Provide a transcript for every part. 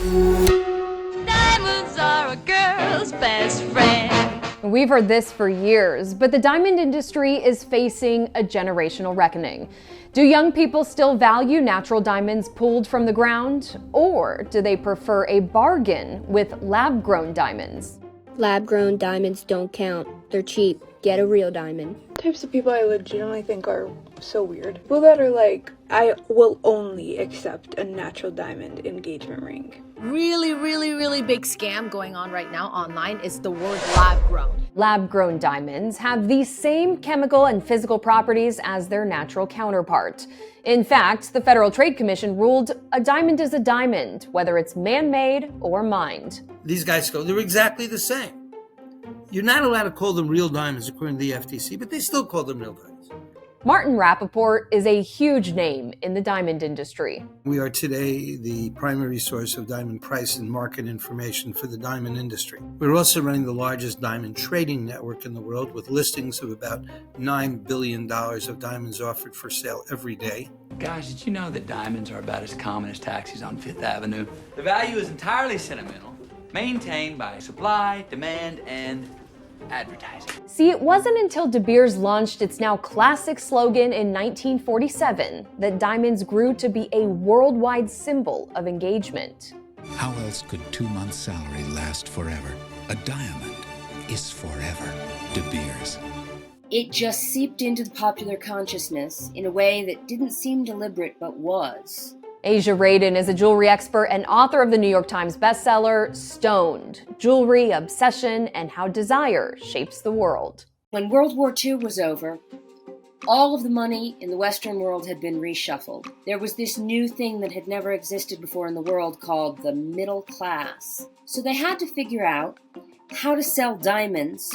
Diamonds are a girl's best friend. We've heard this for years, but the diamond industry is facing a generational reckoning. Do young people still value natural diamonds pulled from the ground, or do they prefer a bargain with lab-grown diamonds? Lab-grown diamonds don't count. They're cheap. Get a real diamond. Types of people I legitimately think are so weird. People that are like, I will only accept a natural diamond engagement ring. Really big scam going on right now online is the word lab-grown. Lab-grown diamonds have the same chemical and physical properties as their natural counterpart. In fact, the Federal Trade Commission ruled a diamond is a diamond, whether it's man-made or mined. These guys go, they're exactly the same. You're not allowed to call them real diamonds according to the FTC, but they still call them real diamonds. Martin Rappaport is a huge name in the diamond industry. We are today the primary source of diamond price and market information for the diamond industry. We're also running the largest diamond trading network in the world with listings of about $9 billion of diamonds offered for sale every day. Guys, did you know that diamonds are about as common as taxis on Fifth Avenue? The value is entirely sentimental, maintained by supply, demand, and advertising. See, it wasn't until De Beers launched its now classic slogan in 1947 that diamonds grew to be a worldwide symbol of engagement. How else could 2 months' salary last forever? A diamond is forever. De Beers. It just seeped into the popular consciousness in a way that didn't seem deliberate but was. Asia Radin is a jewelry expert and author of the New York Times bestseller, Stoned: Jewelry, Obsession, and How Desire Shapes the World. When World War II was over, all of the money in the Western world had been reshuffled. There was this new thing that had never existed before in the world called the middle class. So they had to figure out how to sell diamonds,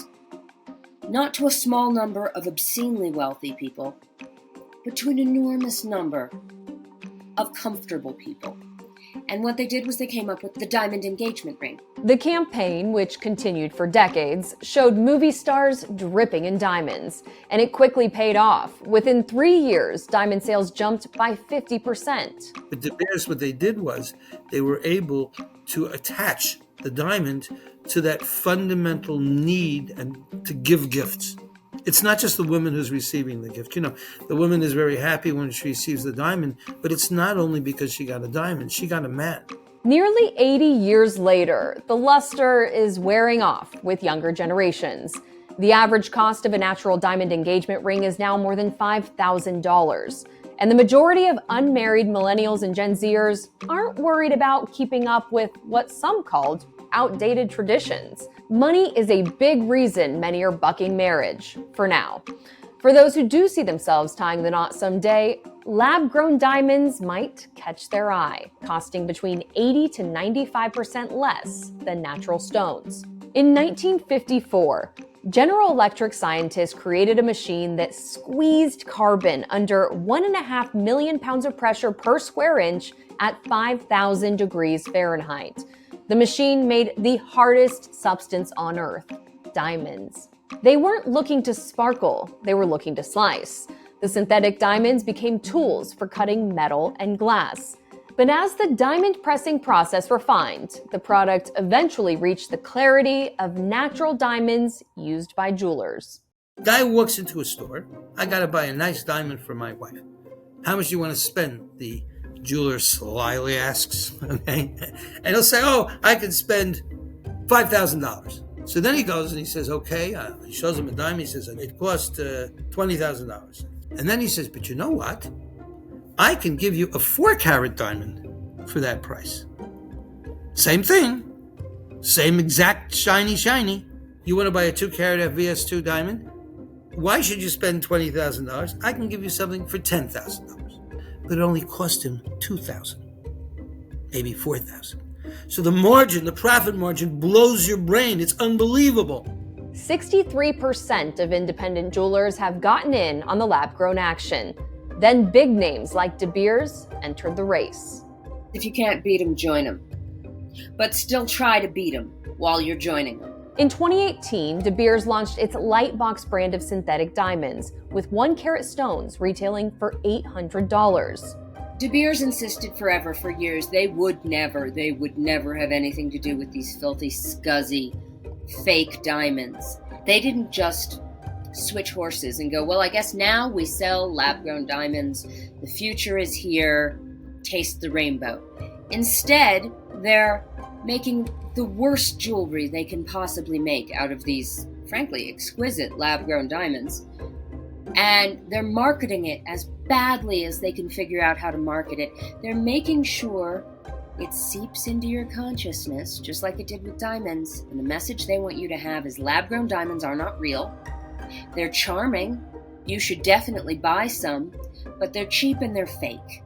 not to a small number of obscenely wealthy people, but to an enormous number of comfortable people. And what they did was they came up with the diamond engagement ring. The campaign, which continued for decades, showed movie stars dripping in diamonds, and it quickly paid off. Within 3 years, diamond sales jumped by 50%. But De Beers, what they did was they were able to attach the diamond to that fundamental need and to give gifts. It's not just the woman who's receiving the gift. You know, the woman is very happy when she receives the diamond, but it's not only because she got a diamond, she got a man. Nearly 80 years later, the luster is wearing off with younger generations. The average cost of a natural diamond engagement ring is now more than $5,000. And the majority of unmarried millennials and Gen Zers aren't worried about keeping up with what some called outdated traditions. Money is a big reason many are bucking marriage, for now. For those who do see themselves tying the knot someday, lab-grown diamonds might catch their eye, costing between 80 to 95% less than natural stones. In 1954, General Electric scientists created a machine that squeezed carbon under 1.5 million pounds of pressure per square inch at 5,000 degrees Fahrenheit. The machine made the hardest substance on Earth, diamonds. They weren't looking to sparkle, they were looking to slice. The synthetic diamonds became tools for cutting metal and glass. But as the diamond pressing process refined, the product eventually reached the clarity of natural diamonds used by jewelers. Guy walks into a store, I gotta buy a nice diamond for my wife. How much do you want to spend? The jeweler slyly asks, okay? And he'll say, oh, I can spend $5,000. So then he goes and he says, okay, he shows him a diamond, he says, it cost $20,000. And then he says, but you know what? I can give you a 4-carat diamond for that price. Same thing, same exact shiny. You want to buy a 2-carat FVS2 diamond? Why should you spend $20,000? I can give you something for $10,000. But it only cost him $2,000, maybe $4,000. So the margin, the profit margin blows your brain. It's unbelievable. 63% of independent jewelers have gotten in on the lab-grown action. Then big names like De Beers entered the race. If you can't beat them, join them. But still try to beat them while you're joining them. In 2018, De Beers launched its Lightbox brand of synthetic diamonds, with 1-carat stones retailing for $800. De Beers insisted forever, for years, they would never have anything to do with these filthy, scuzzy, fake diamonds. They didn't just switch horses and go, well, I guess now we sell lab-grown diamonds. The future is here. Taste the rainbow. Instead, they're making the worst jewelry they can possibly make out of these, frankly, exquisite lab-grown diamonds. And they're marketing it as badly as they can figure out how to market it. They're making sure it seeps into your consciousness, just like it did with diamonds. And the message they want you to have is lab-grown diamonds are not real. They're charming. You should definitely buy some, but they're cheap and they're fake.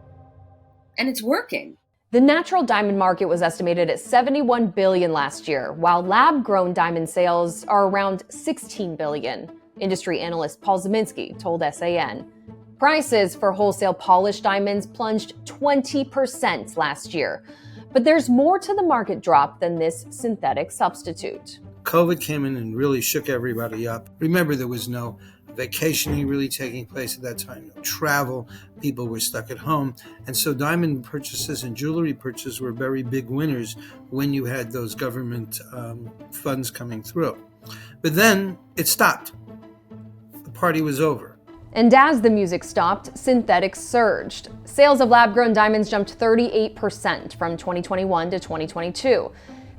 And it's working. The natural diamond market was estimated at $71 billion last year, while lab-grown diamond sales are around $16 billion. Industry analyst Paul Zeminski told SAN. Prices for wholesale polished diamonds plunged 20% last year. But there's more to the market drop than this synthetic substitute. COVID came in and really shook everybody up. Remember, there was no vacationing really taking place at that time, no travel, people were stuck at home. And so diamond purchases and jewelry purchases were very big winners when you had those government funds coming through. But then it stopped. The party was over. And as the music stopped, synthetics surged. Sales of lab-grown diamonds jumped 38% from 2021 to 2022.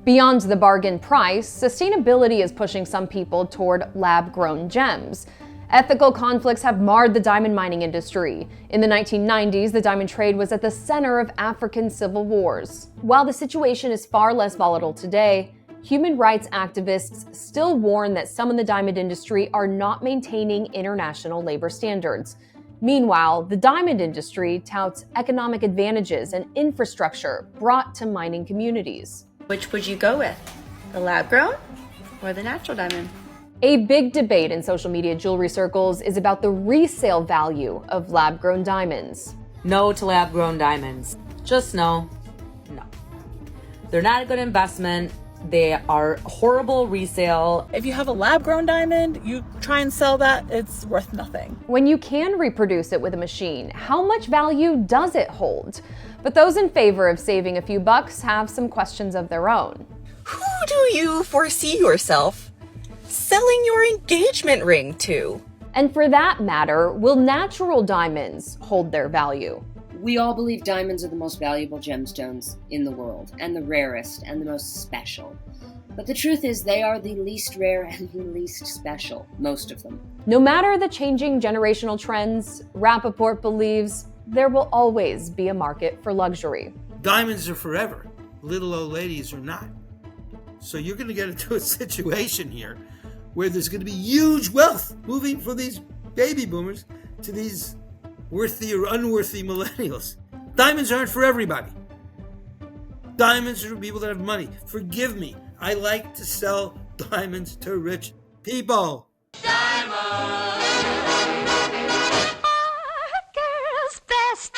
Beyond the bargain price, sustainability is pushing some people toward lab-grown gems. Ethical conflicts have marred the diamond mining industry. In the 1990s, the diamond trade was at the center of African civil wars. While the situation is far less volatile today, human rights activists still warn that some in the diamond industry are not maintaining international labor standards. Meanwhile, the diamond industry touts economic advantages and infrastructure brought to mining communities. Which would you go with? The lab-grown or the natural diamond? A big debate in social media jewelry circles is about the resale value of lab-grown diamonds. No to lab-grown diamonds. Just no. They're not a good investment. They are horrible resale. If you have a lab-grown diamond, you try and sell that, it's worth nothing. When you can reproduce it with a machine, how much value does it hold? But those in favor of saving a few bucks have some questions of their own. Who do you foresee yourself selling your engagement ring to? And for that matter, will natural diamonds hold their value? We all believe diamonds are the most valuable gemstones in the world, and the rarest, and the most special. But the truth is they are the least rare and the least special, most of them. No matter the changing generational trends, Rappaport believes there will always be a market for luxury. Diamonds are forever. Little old ladies are not. So you're going to get into a situation here where there's going to be huge wealth moving from these baby boomers to these worthy or unworthy millennials. Diamonds aren't for everybody. Diamonds are for people that have money. Forgive me. I like to sell diamonds to rich people. Girl's best.